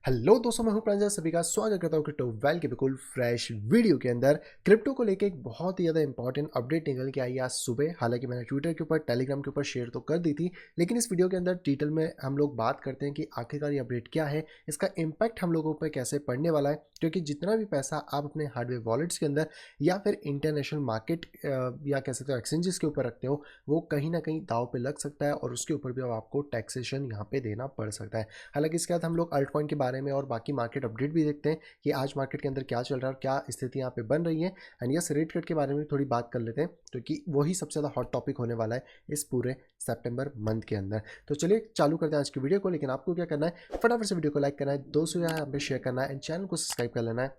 Hello दोस्तों, मैं हूं प्रांजल। सभी का स्वागत करता हूं क्रिप्टो वेल के बिल्कुल फ्रेश वीडियो के अंदर। क्रिप्टो को लेके एक बहुत ही ज़्यादा इंपॉर्टेंट अपडेट निकल के आई आज सुबह। हालांकि मैंने ट्विटर के ऊपर, टेलीग्राम के ऊपर शेयर तो कर दी थी, लेकिन इस वीडियो के अंदर डिटेल में हम लोग बात करते हैं कि आखिरकार ये अपडेट क्या है, इसका इम्पैक्ट हम लोगों पर कैसे पड़ने वाला है। क्योंकि जितना भी पैसा आप अपने हार्डवेयर वॉलेट्स के अंदर या फिर इंटरनेशनल मार्केट या कह सकते हो एक्सचेंजेस के ऊपर रखते हो, वो कहीं ना कहीं दाव पे लग सकता है और उसके ऊपर भी अब आपको टैक्सेशन यहाँ पे देना पड़ सकता है। हालांकि इसके बाद हम लोग अल्ट कॉइन के बारे में और बाकी मार्केट अपडेट भी देखते हैं कि आज मार्केट के अंदर क्या चल रहा है और क्या स्थिति यहाँ पे बन रही है। एंड यस, रेट कट के बारे में थोड़ी बात कर लेते हैं क्योंकि वही सबसे ज़्यादा हॉट टॉपिक होने वाला है इस पूरे सितंबर मंथ के अंदर। तो चलिए चालू करते हैं आज की वीडियो को। लेकिन आपको क्या करना है, फटाफट से वीडियो को लाइक करना है, दोस्तों यहाँ पे शेयर करना है एंड चैनल को सब्सक्राइब कर लेना है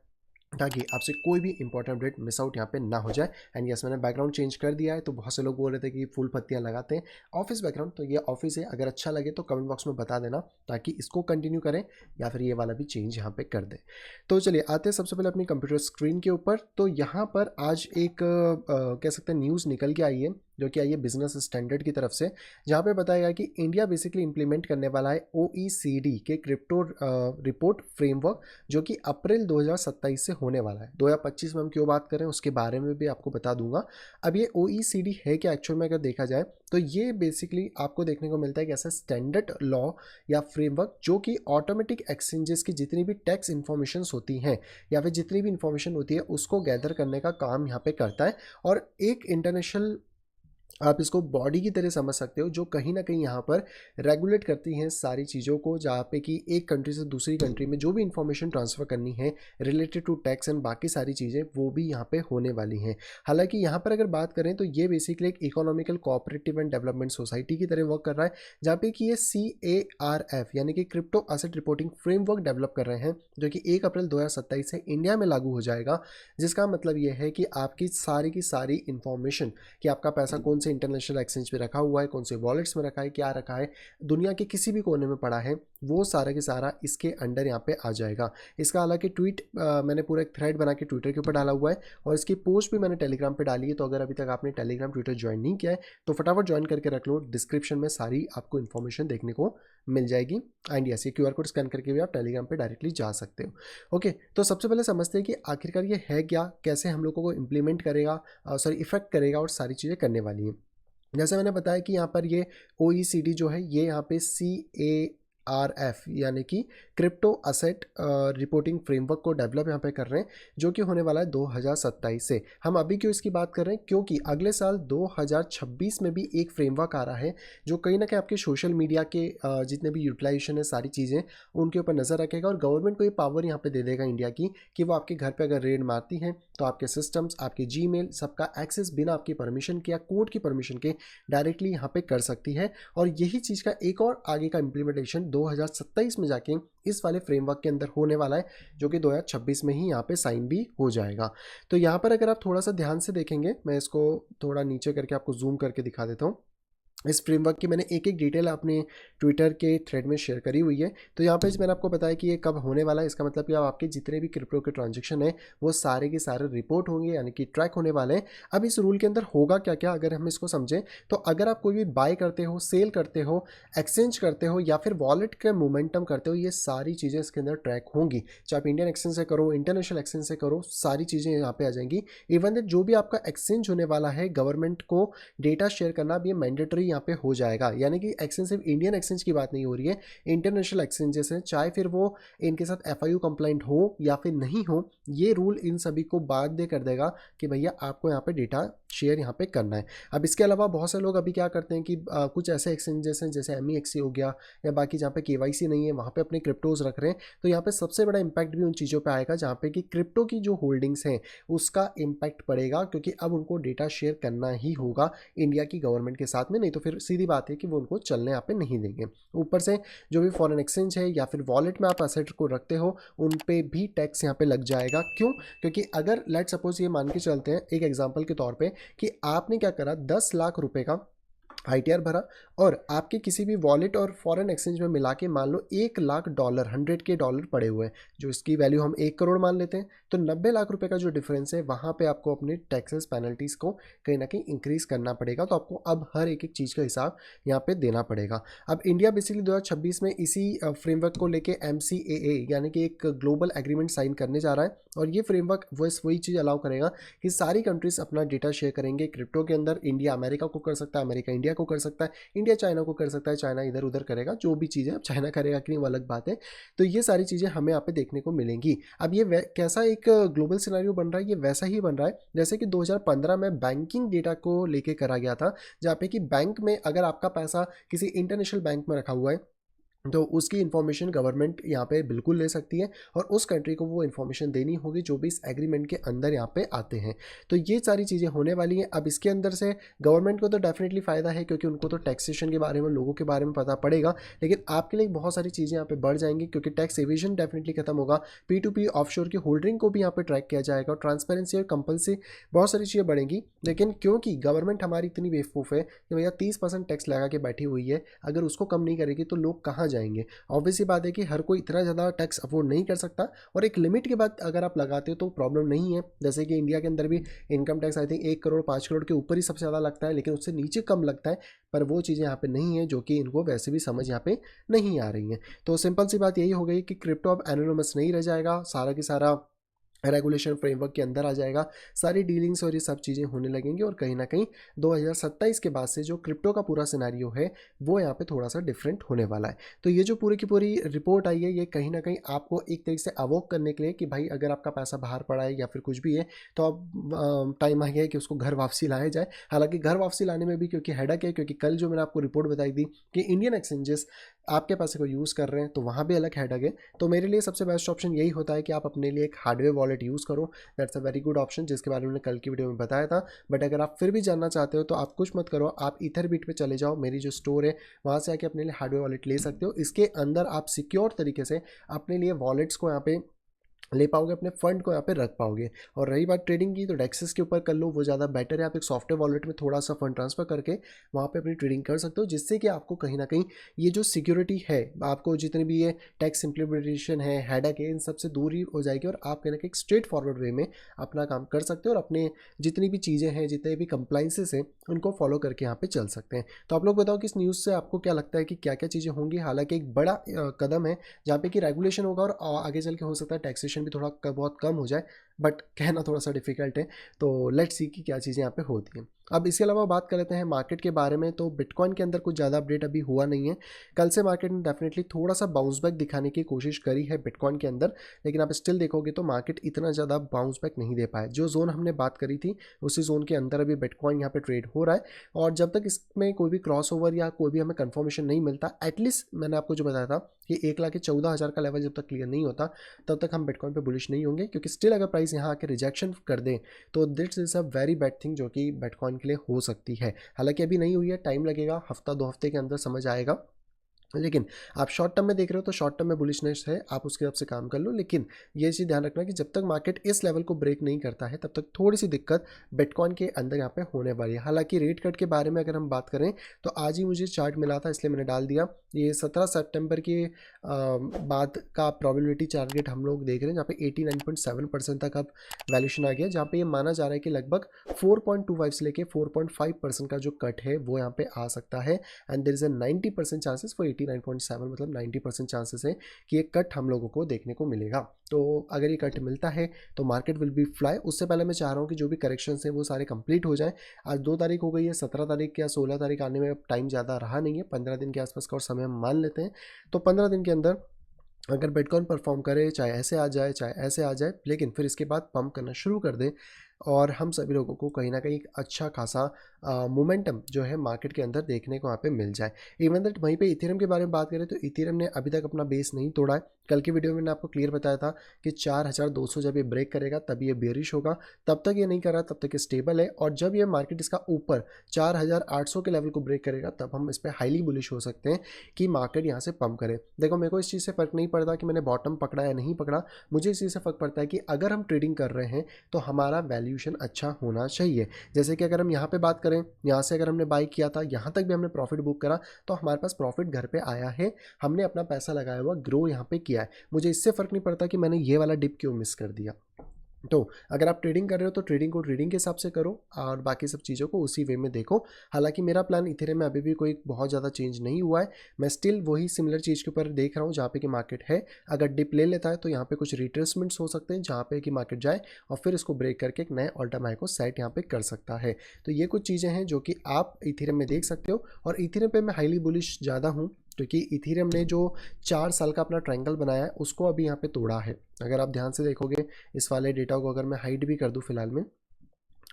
ताकि आपसे कोई भी इंपॉर्टेंट अपडेट मिस आउट यहाँ पे ना हो जाए। एंड यस, मैंने बैकग्राउंड चेंज कर दिया है। तो बहुत से लोग बोल रहे थे कि फुल पत्तियाँ लगाते हैं ऑफिस बैकग्राउंड, तो ये ऑफिस है। अगर अच्छा लगे तो कमेंट बॉक्स में बता देना ताकि इसको कंटिन्यू करें या फिर ये वाला भी चेंज यहाँ पे कर दें। तो चलिए आते हैं सबसे पहले अपनी कंप्यूटर स्क्रीन के ऊपर। तो यहाँ पर आज एक कह सकते हैं न्यूज़ निकल के आई है जो कि आई है बिजनेस स्टैंडर्ड की तरफ से, जहाँ पे बताया गया कि इंडिया बेसिकली इंप्लीमेंट करने वाला है OECD के क्रिप्टो रिपोर्ट फ्रेमवर्क, जो कि अप्रैल 2027 से होने वाला है। 2025 में हम क्यों बात करें उसके बारे में भी आपको बता दूंगा। अब ये OECD है क्या एक्चुअल में, अगर देखा जाए तो ये बेसिकली आपको देखने को मिलता है कि ऐसा स्टैंडर्ड लॉ या फ्रेमवर्क जो कि ऑटोमेटिक एक्सचेंजेस की जितनी भी टैक्स इन्फॉर्मेशन होती हैं या फिर जितनी भी इन्फॉर्मेशन होती है उसको गैदर करने का काम यहाँ पे करता है। और एक इंटरनेशनल, आप इसको बॉडी की तरह समझ सकते हो, जो कहीं ना कहीं यहाँ पर रेगुलेट करती हैं सारी चीज़ों को, जहाँ पे कि एक कंट्री से दूसरी कंट्री में जो भी इंफॉर्मेशन ट्रांसफ़र करनी है रिलेटेड टू टैक्स एंड बाकी सारी चीज़ें वो भी यहाँ पे होने वाली हैं। हालांकि यहाँ पर अगर बात करें तो ये बेसिकली एक economical cooperative and development society की तरह वर्क कर रहा है, जहाँ पे कि ये CARF यानी कि crypto asset reporting framework develop कर रहे हैं, जो कि 1 अप्रैल 2027 से इंडिया में लागू हो जाएगा। जिसका मतलब ये है कि आपकी सारी की सारी इंफॉर्मेशन कि आपका पैसा कौन से इंटरनेशनल एक्सचेंज पे रखा हुआ है, कौन से वॉलेट्स में रखा है, क्या रखा है, दुनिया के किसी भी कोने में पड़ा है, वो सारा के सारा इसके अंडर यहाँ पे आ जाएगा। इसका हालांकि ट्वीट मैंने पूरा एक थ्रेड बना के ट्विटर के ऊपर डाला हुआ है और इसकी पोस्ट भी मैंने टेलीग्राम पे डाली है। तो अगर अभी तक आपने टेलीग्राम ट्विटर ज्वाइन नहीं किया है तो फटाफट ज्वाइन करके रख लो, डिस्क्रिप्शन में सारी आपको इन्फॉर्मेशन देखने को मिल जाएगी। एंड यस, ये QR कोड स्कैन करके भी आप टेलीग्राम पे डायरेक्टली जा सकते हो। ओके, तो सबसे पहले समझते हैं कि आखिरकार ये है क्या, कैसे हम लोगों को इम्प्लीमेंट करेगा, सॉरी इफेक्ट करेगा और सारी चीज़ें करने वाली हैं। जैसे मैंने बताया कि यहाँ पर ये OECD जो है ये यहाँ पे CARF यानी कि क्रिप्टो असेट रिपोर्टिंग फ्रेमवर्क को डेवलप यहाँ पे कर रहे हैं, जो कि होने वाला है 2027 से। हम अभी क्यों इसकी बात कर रहे हैं, क्योंकि अगले साल 2026 में भी एक फ्रेमवर्क आ रहा है जो कहीं ना कहीं आपके सोशल मीडिया के जितने भी यूटिलाइजेशन है सारी चीज़ें उनके ऊपर नज़र रखेगा और गवर्नमेंट को ये पावर यहाँ पे दे देगा इंडिया की कि वो आपके घर पे अगर रेड मारती है तो आपके सिस्टम्स, आपके जीमेल सबका एक्सेस बिना आपकी परमिशन के या कोर्ट की परमिशन के डायरेक्टली यहाँ पे कर सकती है। और यही चीज़ का एक और आगे का इम्प्लीमेंटेशन 2027 में जाके इस वाले फ्रेमवर्क के अंदर होने वाला है, जो कि 2026 में ही यहाँ पे साइन भी हो जाएगा। तो यहाँ पर अगर आप थोड़ा सा ध्यान से देखेंगे, मैं इसको थोड़ा नीचे करके आपको जूम करके दिखा देता हूँ। इस फ्रेमवर्क की मैंने एक एक डिटेल अपने ट्विटर के थ्रेड में शेयर करी हुई है। तो यहाँ पे मैंने आपको बताया कि ये कब होने वाला है। इसका मतलब कि अब आपके जितने भी क्रिप्टो के ट्रांजेक्शन है वो सारे के सारे रिपोर्ट होंगे यानी कि ट्रैक होने वाले हैं। अब इस रूल के अंदर होगा क्या क्या, अगर हम इसको समझें तो अगर आप कोई भी बाय करते हो, सेल करते हो, एक्सचेंज करते हो या फिर वॉलेट का मोमेंटम करते हो, ये सारी चीज़ें इसके अंदर ट्रैक होंगी। चाहे आप इंडियन एक्सचेंज से करो, इंटरनेशनल एक्सचेंज से करो, सारी चीज़ें यहाँ पे आ जाएंगी। इवन दैट जो भी आपका एक्सचेंज होने वाला है गवर्नमेंट को डेटा शेयर करना भी मैंडेटरी यहाँ पे हो जाएगा। यानी कि एक्सचेंज सिर्फ इंडियन एक्सचेंज की बात नहीं हो रही है, इंटरनेशनल एक्सचेंजेस हैं, चाहे फिर वो इनके साथ FIU कंप्लाइंट हो या फिर नहीं हो, ये रूल इन सभी को बाध्य कर देगा कि भैया आपको यहाँ पे डेटा शेयर यहाँ पे करना है। अब इसके अलावा बहुत से लोग अभी क्या करते हैं कि कुछ ऐसे एक्सचेंजेस हैं जैसे MEXC हो गया या बाकी जहाँ पे KYC नहीं है वहाँ पे अपने क्रिप्टोज रख रहे हैं। तो यहाँ पे सबसे बड़ा इंपैक्ट भी उन चीज़ों पे आएगा जहाँ पे कि क्रिप्टो की जो होल्डिंग्स हैं उसका इम्पैक्ट पड़ेगा, क्योंकि अब उनको डेटा शेयर करना ही होगा इंडिया की गवर्नमेंट के साथ में, नहीं तो फिर सीधी बात है कि वो उनको चलने यहाँ पे नहीं देंगे। ऊपर से जो भी फॉरेन एक्सचेंज है या फिर वॉलेट में आप एसेट को रखते हो उन पे भी टैक्स यहाँ पे लग जाएगा। क्यों? क्योंकि अगर लेट सपोज ये मान के चलते हैं एक एग्जांपल के तौर पे कि आपने क्या करा, 10 लाख रुपए का आईटीआर भरा और आपके किसी भी वॉलेट और फॉरेन एक्सचेंज में मिला के मान लो $1,00,000 $100K पड़े हुए हैं, जो इसकी वैल्यू हम 1 करोड़ मान लेते हैं, तो 90 लाख रुपए का जो डिफरेंस है वहाँ पे आपको अपने टैक्सेस पेनल्टीज़ को कहीं ना कहीं इंक्रीज करना पड़ेगा। तो आपको अब हर एक एक चीज़ का हिसाब यहाँ पे देना पड़ेगा। अब इंडिया बेसिकली 2026 में इसी फ्रेमवर्क को लेके MCAA यानी कि एक ग्लोबल एग्रीमेंट साइन करने जा रहा है, और ये फ्रेमवर्क वही चीज़ अलाउ करेगा कि सारी कंट्रीज अपना डेटा शेयर करेंगे क्रिप्टो के अंदर। इंडिया अमेरिका को कर सकता है, अमेरिका इंडिया को कर सकता है, इंडिया चाइना को कर सकता है, चाइना इधर उधर करेगा, जो भी चीज़ें। अब चाइना करेगा कि नहीं वो अलग बात है। तो ये सारी चीज़ें हमें यहाँ पे देखने को मिलेंगी। अब ये कैसा एक ग्लोबल सिनेरियो बन रहा है, ये वैसा ही बन रहा है जैसे कि 2015 में बैंकिंग डेटा को लेके करा गया था, जहाँ पे कि बैंक में अगर आपका पैसा किसी इंटरनेशनल बैंक में रखा हुआ है तो उसकी इन्फॉर्मेशन गवर्नमेंट यहाँ पे बिल्कुल ले सकती है, और उस कंट्री को वो इन्फॉर्मेशन देनी होगी जो भी इस एग्रीमेंट के अंदर यहाँ पे आते हैं। तो ये सारी चीज़ें होने वाली हैं। अब इसके अंदर से गवर्नमेंट को तो डेफिनेटली फ़ायदा है, क्योंकि उनको तो टैक्सेशन के बारे में, लोगों के बारे में पता पड़ेगा, लेकिन आपके लिए बहुत सारी चीज़ें यहाँ पे बढ़ जाएंगी, क्योंकि टैक्स एविजन डेफिनेटली खत्म होगा। P2P ऑफशोर की होल्डिंग को भी यहाँ पे ट्रैक किया जाएगा, और ट्रांसपेरेंसी और कंपल्सी बहुत सारी चीज़ें बढ़ेंगी। लेकिन क्योंकि गवर्नमेंट हमारी इतनी बेवकूफ़ है कि भैया 30% टैक्स लगा के बैठी हुई है, अगर उसको कम नहीं करेगी तो लोग कहाँ जाएंगे। ऑब्वियसली बात है कि हर कोई इतना ज़्यादा टैक्स अफोर्ड नहीं कर सकता, और एक लिमिट के बाद अगर आप लगाते हो तो प्रॉब्लम नहीं है। जैसे कि इंडिया के अंदर भी income tax I think 1 crore 5 crore के ऊपर ही सबसे ज़्यादा लगता है, लेकिन उससे नीचे कम लगता है। पर वो चीज़ें यहाँ पे नहीं है, जो कि इनको वैसे भी समझ यहाँ पे नहीं आ रही हैं। तो सिंपल सी बात यही हो गई कि क्रिप्टो अब एनोनिमस नहीं रह जाएगा, सारा की सारा रेगुलेशन फ्रेमवर्क के अंदर आ जाएगा, सारी डीलिंग्स और ये सब चीज़ें होने लगेंगी। और कहीं ना कहीं 2027 के बाद से जो क्रिप्टो का पूरा सिनेरियो है वो यहाँ पे थोड़ा सा डिफरेंट होने वाला है। तो ये जो पूरी की पूरी रिपोर्ट आई है, ये कहीं ना कहीं आपको एक तरीके से अवोक करने के लिए कि भाई अगर आपका पैसा बाहर पड़ा है या फिर कुछ भी है, तो अब टाइम आ गया है कि उसको घर वापसी लाया जाए। हालांकि घर वापसी लाने में भी क्योंकि हेडक है, क्योंकि कल जो मैंने आपको रिपोर्ट बताई थी कि इंडियन एक्सचेंजेस आपके पैसे को यूज़ कर रहे हैं, तो वहाँ भी अलग हेडक है। तो मेरे लिए सबसे बेस्ट ऑप्शन यही होता है कि आप अपने लिए एक हार्डवेयर वॉलेट यूज़ करो। That's a very good option, जिसके बारे में मैंने कल की वीडियो में बताया था। बट अगर आप फिर भी जानना चाहते हो तो आप कुछ मत करो, आप इथरबिट पे चले जाओ, मेरी जो स्टोर है वहाँ से आके अपने लिए हार्डवेयर वॉलेट ले सकते हो। इसके अंदर आप सिक्योर तरीके से अपने लिए वॉलेट्स को यहाँ पे ले पाओगे, अपने फंड को यहाँ पे रख पाओगे। और रही बात ट्रेडिंग की, तो डेक्सेस के ऊपर कर लो, वो ज़्यादा बेटर है। आप एक सॉफ्टवेयर वॉलेट में थोड़ा सा फंड ट्रांसफर करके वहाँ पे अपनी ट्रेडिंग कर सकते हो, जिससे कि आपको कहीं ना कहीं ये जो सिक्योरिटी है, आपको जितने भी ये टैक्स इम्प्लीमेंटेशन है, हेडक है, इन सबसे दूर ही हो जाएगी, और आप कहीं ना कहीं स्ट्रेट फॉरवर्ड वे में अपना काम कर सकते हो, और अपने जितनी भी चीज़ें हैं, जितने भी कंप्लाइंसेस हैं, उनको फॉलो करके यहाँ पे चल सकते हैं। तो आप लोग बताओ कि इस न्यूज़ से आपको क्या लगता है कि क्या क्या चीज़ें होंगी। हालांकि एक बड़ा कदम है जहाँ पे कि रेगुलेशन होगा, और आगे चल के हो सकता है टैक्सेशन भी थोड़ा बहुत कम हो जाए, बट कहना थोड़ा सा डिफिकल्ट है। तो लेट्स सी कि क्या चीज़ें यहाँ पे होती हैं। अब इसके अलावा बात कर लेते हैं मार्केट के बारे में। तो बिटकॉइन के अंदर कुछ ज़्यादा अपडेट अभी हुआ नहीं है। कल से मार्केट ने डेफिनेटली थोड़ा सा बाउंस बैक दिखाने की कोशिश करी है बिटकॉइन के अंदर, लेकिन आप स्टिल देखोगे तो मार्केट इतना ज़्यादा बाउंस बैक नहीं दे पाया। जो जोन हमने बात करी थी उसी जोन के अंदर अभी बिटकॉइन यहाँ पे ट्रेड हो रहा है, और जब तक इसमें कोई भी क्रॉस ओवर या कोई भी हमें कंफर्मेशन नहीं मिलता, एटलीस्ट मैंने आपको जो बताया था कि 1,14,000 का लेवल जब तक क्लियर नहीं होता तब तक हम बिटकॉइन पे बुलिश नहीं होंगे। क्योंकि स्टिल अगर प्राइस यहाँ आके रिजेक्शन कर दे तो this is a very bad thing जो कि बिटकॉइन के लिए हो सकती है। हालांकि अभी नहीं हुई है, टाइम लगेगा, हफ्ता 2 हफ्ते के अंदर समझ आएगा। लेकिन आप शॉर्ट टर्म में देख रहे हो तो शॉर्ट टर्म में बुलिशनेस है, आप उसके हिसाब से काम कर लो। लेकिन ये चीज़ ध्यान रखना कि जब तक मार्केट इस लेवल को ब्रेक नहीं करता है तब तक थोड़ी सी दिक्कत बिटकॉइन के अंदर यहाँ पे होने वाली है। हालांकि रेट कट के बारे में अगर हम बात करें तो आज ही मुझे चार्ट मिला था, इसलिए मैंने डाल दिया। ये 17 सितंबर के बाद का प्रोबेबिलिटी टारगेट हम लोग देख रहे हैं, जहाँ पे 89.7% तक अब वैल्यूशन आ गया, जहाँ पे ये माना जा रहा है कि लगभग 4.25 से लेके 4.5% का जो कट है वो यहाँ पे आ सकता है। And there is a 90% chances for 89.7, मतलब 90% चांसेस है कि ये कट हम लोगों को देखने को मिलेगा। तो अगर ये कट मिलता है तो मार्केट विल बी फ्लाई। उससे पहले मैं चाह रहा हूँ कि जो भी करेक्शंस हैं वो सारे कंप्लीट हो जाएं। आज 2 तारीख हो गई है, 17 तारीख या 16 तारीख आने में अब टाइम ज़्यादा रहा नहीं है, 15 दिन के आसपास का और समय हम मान लेते हैं। तो 15 दिन के अंदर अगर बिटकॉइन परफॉर्म करे, चाहे ऐसे आ जाए चाहे ऐसे आ जाए, लेकिन फिर इसके बाद पंप करना शुरू कर दे, और हम सभी लोगों को कहीं ना कहीं एक अच्छा खासा मोमेंटम जो है मार्केट के अंदर देखने को वहाँ पे मिल जाए। इवन दैट वहीं पे इथेरियम के बारे में बात करें तो इथेरियम ने अभी तक अपना बेस नहीं तोड़ा है। कल की वीडियो में मैंने आपको क्लियर बताया था कि 4,200 जब ये ब्रेक करेगा तब ये बेरिश होगा, तब तक ये नहीं कर रहा, तब तक ये स्टेबल है। और जब ये मार्केट इसका ऊपर 4,800 के लेवल को ब्रेक करेगा तब हम इस पर हाईली बुलिश हो सकते हैं कि मार्केट यहाँ से पंप करे। देखो, मेरे को इस चीज़ से फ़र्क नहीं पड़ता कि मैंने बॉटम पकड़ा या नहीं पकड़ा, मुझे इस चीज़ से फ़र्क पड़ता है कि अगर हम ट्रेडिंग कर रहे हैं तो हमारा वैल्यू वैल्यूएशन अच्छा होना चाहिए। जैसे कि अगर हम यहाँ पे बात करें, यहाँ से अगर हमने बाई किया था, यहाँ तक भी हमने प्रॉफिट बुक करा, तो हमारे पास प्रॉफिट घर पे आया है, हमने अपना पैसा लगाया हुआ ग्रो यहाँ पे किया है। मुझे इससे फ़र्क नहीं पड़ता कि मैंने ये वाला डिप क्यों मिस कर दिया। तो अगर आप ट्रेडिंग कर रहे हो तो ट्रेडिंग को ट्रेडिंग के हिसाब से करो और बाकी सब चीज़ों को उसी वे में देखो। हालांकि मेरा प्लान इथेरियम में अभी भी कोई बहुत ज़्यादा चेंज नहीं हुआ है, मैं स्टिल वही सिमिलर चीज़ के ऊपर देख रहा हूँ जहाँ पे कि मार्केट है। अगर डिप ले लेता है तो यहाँ पे कुछ रिट्रेसमेंट्स हो सकते हैं जहाँ पे कि मार्केट जाए और फिर इसको ब्रेक करके एक नए ऑल टाइम हाई को सेट यहाँ पे कर सकता है। तो ये कुछ चीज़ें हैं जो कि आप इथेरियम में देख सकते हो। और इथेरियम पे मैं हाईली बुलिश ज़्यादा हूँ क्योंकि इथेरियम ने जो 4 साल का अपना ट्रायंगल बनाया है उसको अभी यहाँ पे तोड़ा है। अगर आप ध्यान से देखोगे इस वाले डेटा को, अगर मैं हाइड भी कर दूँ फिलहाल में,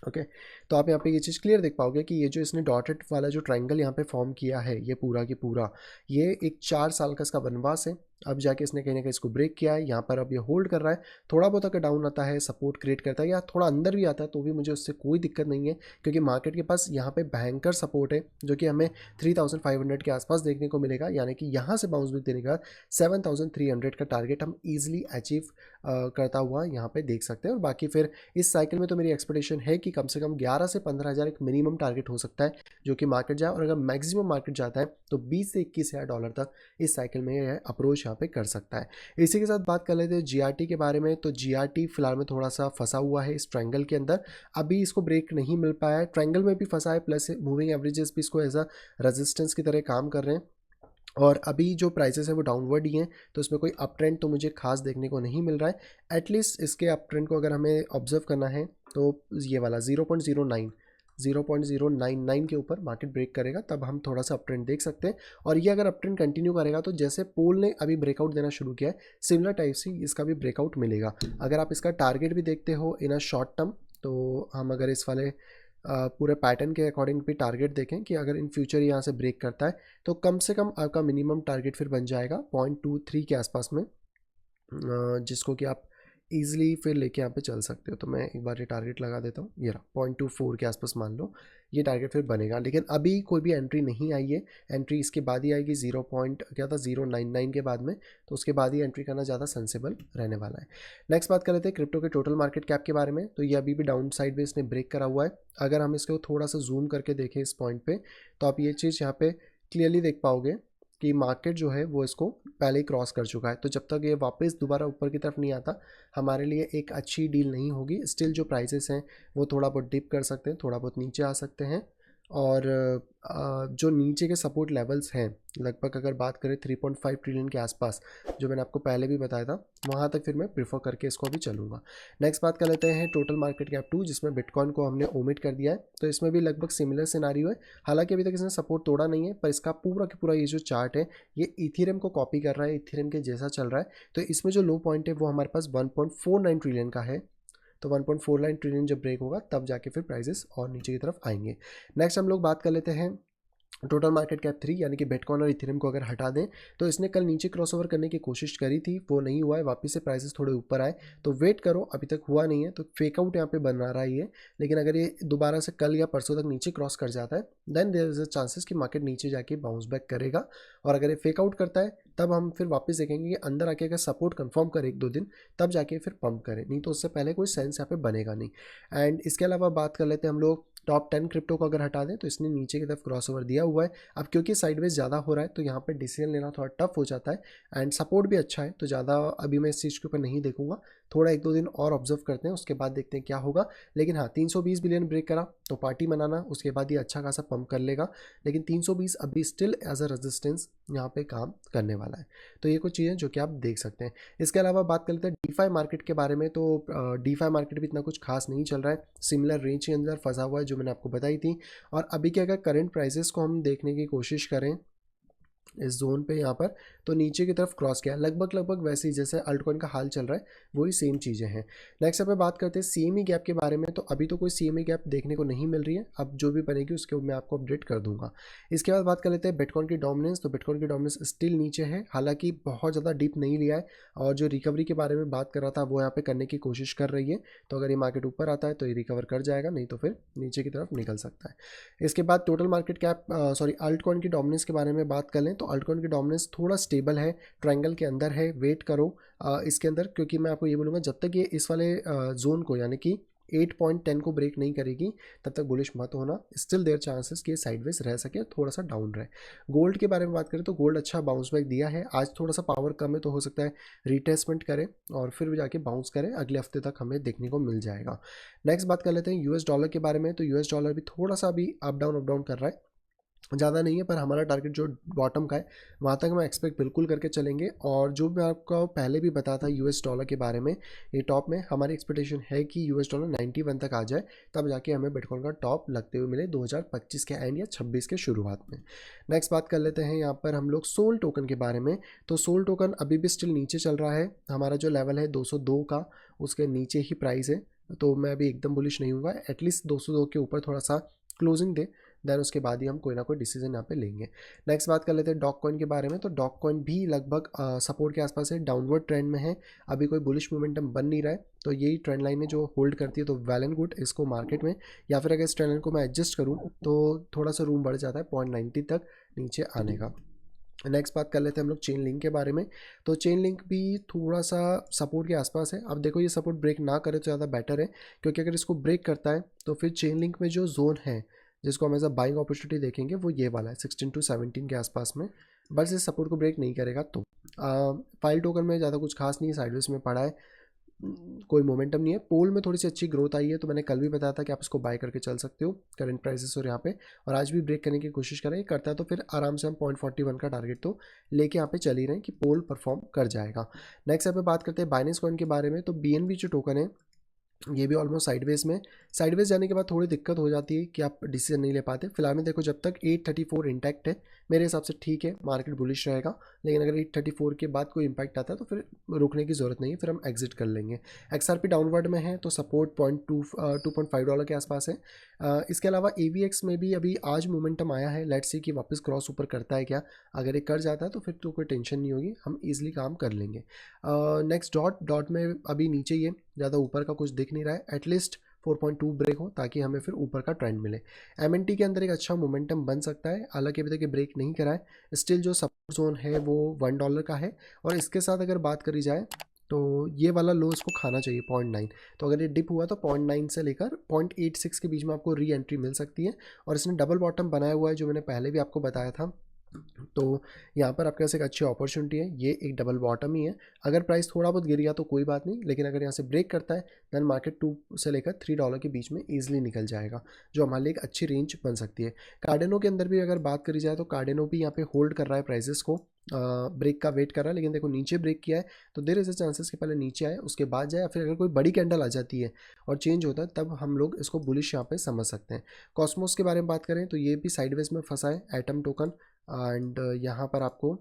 ओके, तो आप यहाँ पे ये चीज़ क्लियर देख पाओगे कि ये जो इसने डॉटेड वाला जो ट्रायंगल यहाँ पे फॉर्म किया है, ये पूरा की पूरा ये एक 4 साल का इसका वनवास है। अब जाके इसने कहीं ना कहीं इसको ब्रेक किया है, यहाँ पर अब ये होल्ड कर रहा है। थोड़ा बहुत अगर डाउन आता है, सपोर्ट क्रिएट करता है या थोड़ा अंदर भी आता है तो भी मुझे उससे कोई दिक्कत नहीं है, क्योंकि मार्केट के पास यहाँ पे भयंकर सपोर्ट है जो कि हमें 3500 के आसपास देखने को मिलेगा। यानी कि यहाँ से बाउंस बैक देने का 7300 का टारगेट हम ईजिली अचीव करता हुआ यहाँ पे देख सकते हैं। और बाकी फिर इस साइकिल में तो मेरी एक्सपेक्टेशन है कि कम से कम 11 से 15,000 एक मिनिमम टारगेट हो सकता है जो कि मार्केट जाए। और अगर मैक्सिमम मार्केट जाता है तो 20 से 21,000 डॉलर तक इस साइकिल में यह अप्रोच यहाँ पे कर सकता है। इसी के साथ बात कर लेते हैं जीआरटी के बारे में। तो जीआरटी फिलहाल में थोड़ा सा फंसा हुआ है इस ट्रायंगल के अंदर, अभी इसको ब्रेक नहीं मिल पाया है। ट्रायंगल में भी फंसा है, प्लस मूविंग एवरेजेस भी इसको एज अ रेजिस्टेंस की तरह काम कर रहे हैं। और अभी जो प्राइसेस है वो डाउनवर्ड ही हैं, तो इसमें कोई अप ट्रेंड तो मुझे खास देखने को नहीं मिल रहा है। एटलीस्ट इसके अप ट्रेंड को अगर हमें ऑब्जर्व करना है तो ये वाला 0.099 के ऊपर मार्केट ब्रेक करेगा, तब हम थोड़ा सा अप ट्रेंड देख सकते हैं। और ये अगर अप ट्रेंड कंटिन्यू करेगा तो जैसे पोल ने अभी ब्रेकआउट देना शुरू किया है, सिमिलर टाइप से इसका भी ब्रेकआउट मिलेगा। अगर आप इसका टारगेट भी देखते हो इन अ शॉर्ट टर्म, तो हम अगर इस वाले पूरे पैटर्न के अकॉर्डिंग भी टारगेट देखें कि अगर इन फ्यूचर यहाँ से ब्रेक करता है तो कम से कम आपका मिनिमम टारगेट फिर बन जाएगा 0.23 के आसपास में, जिसको कि आप ईजिली फिर लेके यहाँ पे चल सकते हो। तो मैं एक बार ये टारगेट लगा देता हूँ, ये रहा 0.24 के आसपास मान लो ये टारगेट फिर बनेगा। लेकिन अभी कोई भी एंट्री नहीं आई है, एंट्री इसके बाद ही आएगी 0.099 के बाद में, तो उसके बाद ही एंट्री करना ज़्यादा सेंसिबल रहने वाला है। नेक्स्ट बात कर लेते हैं क्रिप्टो के टोटल मार्केट कैप के बारे में। तो ये अभी भी डाउन साइड में इसने ब्रेक करा हुआ है। अगर हम इसको थोड़ा सा जूम करके देखें इस पॉइंट पर, तो आप ये चीज़ यहाँ पर क्लियरली देख पाओगे कि मार्केट जो है वो इसको पहले ही क्रॉस कर चुका है। तो जब तक ये वापस दोबारा ऊपर की तरफ नहीं आता, हमारे लिए एक अच्छी डील नहीं होगी। स्टिल जो प्राइसेस हैं वो थोड़ा बहुत डिप कर सकते हैं, थोड़ा बहुत नीचे आ सकते हैं। और जो नीचे के सपोर्ट लेवल्स हैं लगभग अगर बात करें 3.5 ट्रिलियन के आसपास, जो मैंने आपको पहले भी बताया था, वहाँ तक फिर मैं प्रीफर करके इसको अभी चलूँगा। नेक्स्ट बात कर लेते हैं टोटल मार्केट कैप 2, जिसमें बिटकॉइन को हमने ओमिट कर दिया है। तो इसमें भी लगभग सिमिलर सिनारियो है। हालांकि अभी तक इसने सपोर्ट तोड़ा नहीं है, पर इसका पूरा का पूरा ये जो चार्ट है ये इथेरियम को कॉपी कर रहा है, इथेरियम के जैसा चल रहा है। तो इसमें जो लो पॉइंट है वो हमारे पास 1.49 ट्रिलियन का है। तो 1.49 ट्रिलियन जब ब्रेक होगा तब जाके फिर प्राइसेस और नीचे की तरफ आएंगे। नेक्स्ट हम लोग बात कर लेते हैं टोटल मार्केट कैप 3 यानी कि बिटकॉइन और इथेरियम को अगर हटा दें, तो इसने कल नीचे क्रॉसओवर करने की कोशिश करी थी, वो नहीं हुआ है। वापस से प्राइसेस थोड़े ऊपर आए, तो वेट करो, अभी तक हुआ नहीं है तो फेकआउट यहाँ पे बना रहा है ये। लेकिन अगर ये दोबारा से कल या परसों तक नीचे क्रॉस कर जाता है, then there is a chances कि मार्केट नीचे जाके बाउंस बैक करेगा। और अगर ये फेकआउट करता है तब हम फिर वापस देखेंगे कि अंदर आके अगर सपोर्ट कंफर्म करे 1-2 दिन, तब जाके फिर पंप करे, नहीं तो उससे पहले कोई सेंस यहाँ पे बनेगा नहीं। एंड इसके अलावा बात कर लेते हैं हम लोग टॉप 10 क्रिप्टो को अगर हटा दें, तो इसने नीचे की तरफ क्रॉसओवर दिया हुआ है। अब क्योंकि साइडवेज ज़्यादा हो रहा है तो यहाँ पे डिसीजन लेना थोड़ा टफ हो जाता है। एंड सपोर्ट भी अच्छा है, तो ज़्यादा अभी मैं इस चीज़ के ऊपर नहीं देखूंगा, थोड़ा 1-2 दिन और ऑब्जर्व करते हैं, उसके बाद देखते हैं क्या होगा। लेकिन हाँ, 320 बिलियन ब्रेक करा तो पार्टी मनाना, उसके बाद ये अच्छा खासा पंप कर लेगा। लेकिन 320 अभी स्टिल एज अ रेजिस्टेंस यहाँ पे काम करने वाला है। तो ये कुछ चीज़ें जो कि आप देख सकते हैं। इसके अलावा बात कर लेते हैं डीफाई मार्केट के बारे में। तो डीफाई मार्केट भी इतना कुछ खास नहीं चल रहा है, सिमिलर रेंज के अंदर फंसा हुआ है जो मैंने आपको बताई थी। और अभी के अगर करंट प्राइसेस को हम देखने की कोशिश करें इस जोन पे यहाँ पर, तो नीचे की तरफ क्रॉस किया लगभग वैसे ही जैसे अल्टकॉइन का हाल चल रहा है, वही सेम चीज़ें हैं। नेक्स्ट अब बात करते हैं सीएमई गैप के बारे में। तो अभी तो कोई सीएमई गैप देखने को नहीं मिल रही है, अब जो भी बनेगी उसके मैं आपको अपडेट कर दूंगा। इसके बाद बात कर लेते हैं बिटकॉइन की डोमिनेंस। तो बिटकॉइन की डोमिनेंस स्टिल नीचे है, हालांकि बहुत ज़्यादा डीप नहीं लिया है। और जो रिकवरी के बारे में बात कर रहा था वो यहाँ पे करने की कोशिश कर रही है। तो अगर ये मार्केट ऊपर आता है तो ये रिकवर कर जाएगा, नहीं तो फिर नीचे की तरफ निकल सकता है। इसके बाद टोटल मार्केट कैप अल्टकॉइन की डोमिनेंस के बारे में बात कर लें, तो अल्टकॉइन की डोमिनेंस थोड़ा स्टेबल है, ट्रायंगल के अंदर है, वेट करो इसके अंदर। क्योंकि मैं आपको ये बोलूँगा जब तक ये इस वाले जोन को यानी कि 8.10 को ब्रेक नहीं करेगी तब तक बुलिश मत होना, स्टिल देयर चांसेस कि ये साइडवेज रह सके, थोड़ा सा डाउन रहे। गोल्ड के बारे में बात करें तो गोल्ड अच्छा बाउंस बैक दिया है, आज थोड़ा सा पावर कम है तो हो सकता है रिटेस्टमेंट करे और फिर भी जाके बाउंस करे, अगले हफ्ते तक हमें देखने को मिल जाएगा। नेक्स्ट बात कर लेते हैं यूएस डॉलर के बारे में। तो यूएस डॉलर भी थोड़ा सा अभी अप डाउन कर रहा है, ज़्यादा नहीं है, पर हमारा टारगेट जो बॉटम का है वहाँ तक हम एक्सपेक्ट बिल्कुल करके चलेंगे। और जो मैं आपको पहले भी बताया था यूएस डॉलर के बारे में, ये टॉप में हमारी एक्सपेक्टेशन है कि यूएस डॉलर 91 तक आ जाए, तब जाके हमें बिटकॉइन का टॉप लगते हुए मिले 2025 के एंड या 26 के शुरुआत में। नेक्स्ट बात कर लेते हैं यहाँ पर हम लोग सोल टोकन के बारे में। तो सोल टोकन अभी भी स्टिल नीचे चल रहा है, हमारा जो लेवल है 202 का, उसके नीचे ही प्राइस है, तो मैं अभी एकदम बुलिश नहीं हूँ, एटलीस्ट 202 के ऊपर थोड़ा सा क्लोजिंग दे, देन उसके बाद ही हम कोई ना कोई डिसीजन यहाँ पे लेंगे। नेक्स्ट बात कर लेते हैं डॉग कॉइन के बारे में। तो डॉग कॉइन भी लगभग सपोर्ट के आसपास है, डाउनवर्ड ट्रेंड में है, अभी कोई बुलिश मोमेंटम बन नहीं रहा है, तो यही ट्रेंड लाइन है जो होल्ड करती है, तो वेल एंड गुड इसको मार्केट में। या फिर अगर इस ट्रेंड लाइन को मैं एडजस्ट करूँ तो थोड़ा सा रूम बढ़ जाता है 0.90 तक नीचे आने का। नेक्स्ट बात कर लेते हैं हम लोग चेन लिंक के बारे में। तो चेन लिंक भी थोड़ा सा सपोर्ट के आसपास है, अब देखो ये सपोर्ट ब्रेक ना करे तो ज़्यादा बेटर है, क्योंकि अगर इसको ब्रेक करता है तो फिर चेन लिंक में जो जोन है जिसको हम एज अ बाइंग अपॉर्चुनिटी देखेंगे वो ये वाला है 16 to 17 के आसपास में, बस इस सपोर्ट को ब्रेक नहीं करेगा तो। फाइल टोकन में ज़्यादा कुछ खास नहीं है, साइडवेज में पड़ा है, कोई मोमेंटम नहीं है। पोल में थोड़ी सी अच्छी ग्रोथ आई है, तो मैंने कल भी बताया था कि आप इसको बाय करके चल सकते हो करंट प्राइसेस और यहाँ पे, और आज भी ब्रेक करने की कोशिश करें, करता है तो फिर आराम से हम 0.41 का टारगेट तो लेके यहाँ पे चल ही रहे हैं कि पोल परफॉर्म कर जाएगा। नेक्स्ट यहाँ पे बात करते हैं बाइनेंस कॉइन के बारे में। तो BNB जो टोकन है ये भी ऑलमोस्ट साइडवेज जाने के बाद थोड़ी दिक्कत हो जाती है कि आप डिसीजन नहीं ले पाते। फिलहाल में देखो जब तक 834 इंटैक्ट है मेरे हिसाब से ठीक है, मार्केट बुलिश रहेगा, लेकिन अगर 834 के बाद कोई इंपैक्ट आता है तो फिर रुकने की ज़रूरत नहीं है, फिर हम एग्जिट कर लेंगे। XRP डाउनवर्ड में है तो सपोर्ट $2.5 के आसपास है। इसके अलावा AVX में भी अभी आज मोमेंटम आया है, लेट्स सी कि वापस क्रॉस ऊपर करता है क्या, अगर ये कर जाता है तो फिर तो कोई टेंशन नहीं होगी, हम ईजिली काम कर लेंगे। नेक्स्ट डॉट में अभी नीचे ही है, ज़्यादा ऊपर का कुछ दिख नहीं रहा है, एटलीस्ट 4.2 ब्रेक हो ताकि हमें फिर ऊपर का ट्रेंड मिले। MNT के अंदर एक अच्छा मोमेंटम बन सकता है, हालांकि अभी तक ये ब्रेक नहीं करा है, स्टिल जो सपोर्ट जोन है वो $1 का है, और इसके साथ अगर बात करी जाए तो ये वाला लो इसको खाना चाहिए 0.9, तो अगर ये डिप हुआ तो 0.9 से लेकर 0.86 के बीच में आपको री एंट्री मिल सकती है। और इसने डबल बॉटम बनाया हुआ है जो मैंने पहले भी आपको बताया था, तो यहाँ पर आपके पास एक अच्छी अपॉर्चुनिटी है, ये एक डबल बॉटम ही है। अगर प्राइस थोड़ा बहुत गिर गया तो कोई बात नहीं, लेकिन अगर यहाँ से ब्रेक करता है देन मार्केट 2 से लेकर $3 के बीच में ईजिली निकल जाएगा, जो हमारे लिए एक अच्छी रेंज बन सकती है। कार्डेनो के अंदर भी अगर बात करी जाए तो कार्डेनो भी यहाँ पे होल्ड कर रहा है प्राइसेस को, ब्रेक का वेट कर रहा है, लेकिन देखो नीचे ब्रेक किया है तो देर इज चांसेस कि पहले नीचे आए उसके बाद जाए, या फिर अगर कोई बड़ी कैंडल आ जाती है और चेंज होता है तब हम लोग इसको बुलिश यहाँ पे समझ सकते हैं। कॉस्मोस के बारे में बात करें तो ये भी साइडवेज में फंसा है, एटम टोकन, एंड यहाँ पर आपको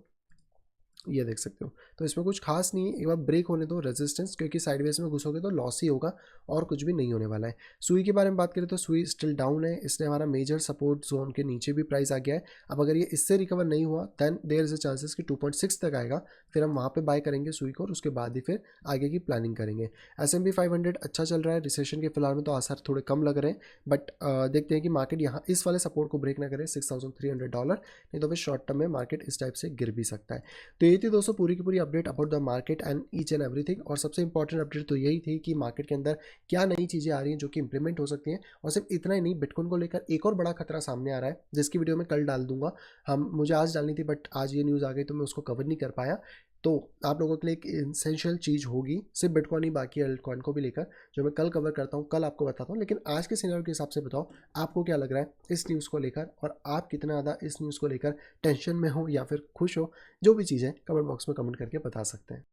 ये देख सकते हो, तो इसमें कुछ खास नहीं है, एक बार ब्रेक होने दो रेजिस्टेंस, क्योंकि साइडवेज में घुसोगे तो लॉस ही होगा और कुछ भी नहीं होने वाला है। सुई के बारे में बात करें तो सुई स्टिल डाउन है, इसने हमारा मेजर सपोर्ट जोन के नीचे भी प्राइस आ गया है। अब अगर ये इससे रिकवर नहीं हुआ then there is a chances कि 2.6 तक आएगा, फिर हम वहाँ पे बाय करेंगे सुई को और उसके बाद ही फिर आगे की प्लानिंग करेंगे। S&P 500 अच्छा चल रहा है, रिसेशन के फिलहाल में तो आसार थोड़े कम लग रहे हैं, बट देखते हैं कि मार्केट यहाँ इस वाले सपोर्ट को ब्रेक ना करे $6,300, नहीं तो फिर शॉर्ट टर्म में मार्केट इस टाइप से गिर भी सकता है। तो ये थी दोस्तों पूरी की पूरी update about the market and each and everything, और सबसे इंपॉर्टेंट अपडेट तो यही थी कि मार्केट के अंदर क्या नई चीज़ें आ रही हैं जो कि इंप्लीमेंट हो सकती हैं। और सिर्फ इतना ही नहीं, बिटकॉइन को लेकर एक और बड़ा खतरा सामने आ रहा है जिसकी वीडियो मैं कल डाल दूंगा, हम मुझे आज डालनी थी बट आज ये न्यूज़ आ गई तो मैं उसको कवर नहीं कर पाया। तो आप लोगों के लिए एक इसेंशियल चीज़ होगी, सिर्फ बिटकॉइन ही, बाकी अल्टकॉइन को भी लेकर, जो मैं कल कवर करता हूँ, कल आपको बताता हूँ। लेकिन आज के सिनेरियो के हिसाब से बताओ आपको क्या लग रहा है इस न्यूज़ को लेकर, और आप कितना ज़्यादा इस न्यूज़ को लेकर टेंशन में हो या फिर खुश हो, जो भी चीज़ है कमेंट बॉक्स में कमेंट करके बता सकते हैं।